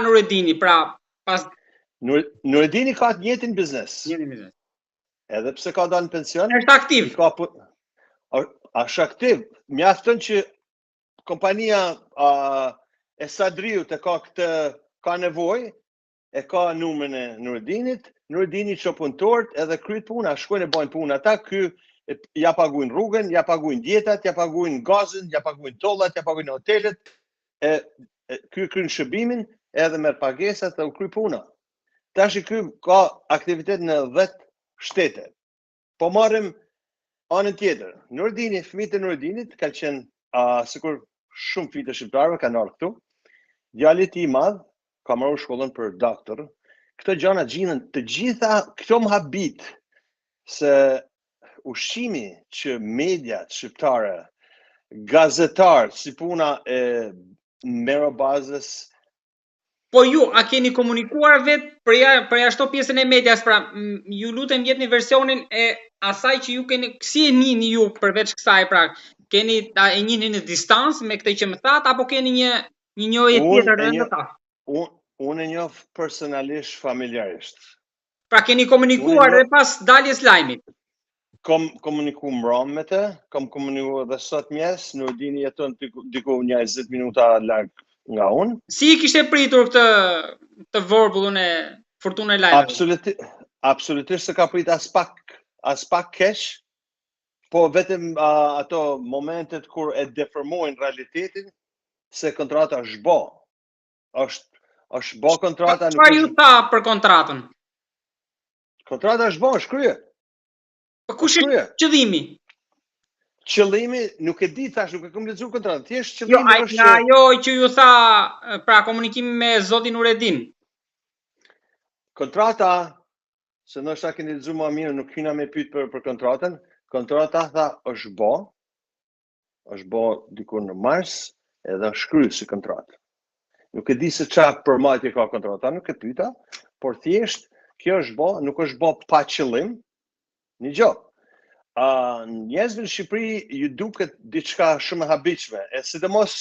Nuretini, pra pas Nuretini ka të njëjtin biznes. Edhe pse ka dalë në pension, është aktiv. Është aktiv. Mjafton që kompania e Sadriut e ka nevojë, e ka numrin e Nuretinit, Nuretini ço punëtorët edhe kryet puna, shkojnë e bajnë punë ata, ky ja paguajnë rrugën, ja paguajnë dietat, ja paguajnë gazin, ja paguajnë tollat, ja paguajnë hotelet, ky kryen shërbimin edhe merr pagesat dhe u kry puna. Tash ky ka aktivitet në 10 shtete. Po marrim anën tjetër. Nuretini, fëmijët e Nuretinit kanë qenë sikur shumë fëmijë të shqiptarëve kanë ardhur këtu. Djali i madh ka marrë shkollën për doktor. Këto gjëra gjinen të gjitha këto mëhabit se ushqimi që mediat shqiptare, gazetarët, si puna e Merobazës. Po ju, a keni komunikuar vetë për ashtu pjesën e medias, pra ju lutem jepni versionin e asaj që ju keni, si e njihni ju përveç kësaj, pra keni e njihni në distancë me këtë që më thatë, apo keni një njohje tjetër rreth ta? Unë e njoh personalisht, familjarisht. Pra keni komunikuar dhe pas daljes lajmit? Komunikuar mbrëm me të, kam komunikuar dhe sot mjes, Nuretini jeton diku 20 minuta larg nga unë. Si i kishte pritur këtë vorbullun e fortunën e lajmeve? Absolutisht se ka prit as pak keq, po vetëm ato momentet kur e deformojnë realitetin se kontrata është bë. Është bë kontrata. Çfarë ju tha për kontratën? Kontrata është bë, është kryer. Po kush është qëllimi? Qëllimi nuk e di, thash, nuk e kam lexuar kontratën. Thjesht qëllimi është ajo që ju tha, pra komunikimi me zotin Nuretin. Kontrata, se ndoshta keni lexuar më mirë, nuk hyna me pyet për kontratën. Kontrata tha është bë diku në mars, edhe është kryer si kontratë. Nuk e di se çfarë përmbajtje ka kontrata, nuk e pyeta, por thjesht kjo është bë, nuk është bë pa qëllim. Një gjë. Njerëzve në Shqipëri ju duket diçka shumë e habitshme, e sidomos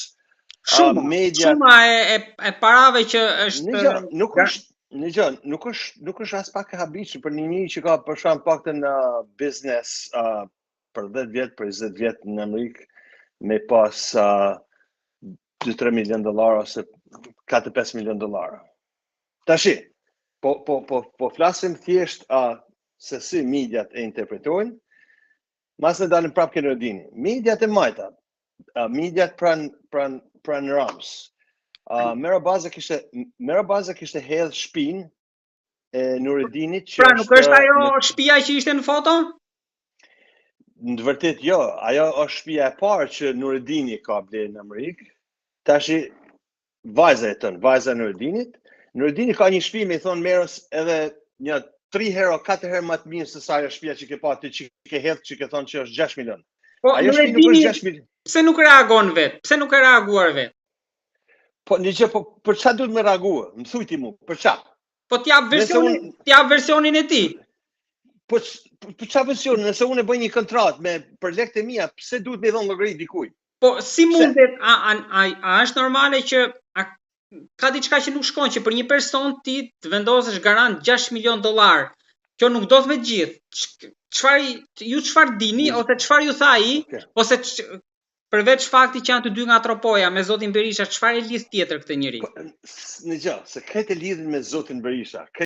media. Shuma e parave që është. Nuk është as pak e habitshme për një që ka për shkak paktën biznes për 10 vjet, për 20 vjet në Amerikë me pas $2-3 milion ose $4-5 milion. Tashi, po flasim thjesht se si mediat e interpretojnë, mas në dalën prapë ke Nuretini. Mediat e majta, mediat pranë Rams. Merobaza kishte hedhë shtëpinë e Nuretinit që pra nuk është ajo shtëpia që ishte në foto? Në vërtet jo, ajo është shtëpia e parë që Nuretini ka blerë në Amerikë. Tashi vajza e Nuretinit. Nuretini ka një shtëpi, me thon Meros, edhe një 3 herë o 4 herë më të mirë se sa ajo shtëpia që ke pati, që ke hedhë, që ke thonë që është 6 milion. Po Nuretini pse nuk reagon vetë? Pse nuk e reaguar vetë? Po një gjë, po për çfarë duhet më reagua? Më thuaj ti mua, për çfarë? Po t'jap versionin e tij. Po çfarë version? Nëse unë bëj një kontratë për lekët e mia, pse duhet më dhon llogari dikujt? Po si mundet, a është normale që ka diçka që nuk shkon, që për një person ti të vendosësh garant $6 milion? Kjo nuk do të me gjithë. Çfarë dini, ose çfarë ju tha ai, ose përveç fakti që janë të dy nga Tropoja me zotin Berisha, çfarë e lidh tjetër këtë njeri? Në gjë, se këtë lidhin me zotin Berisha.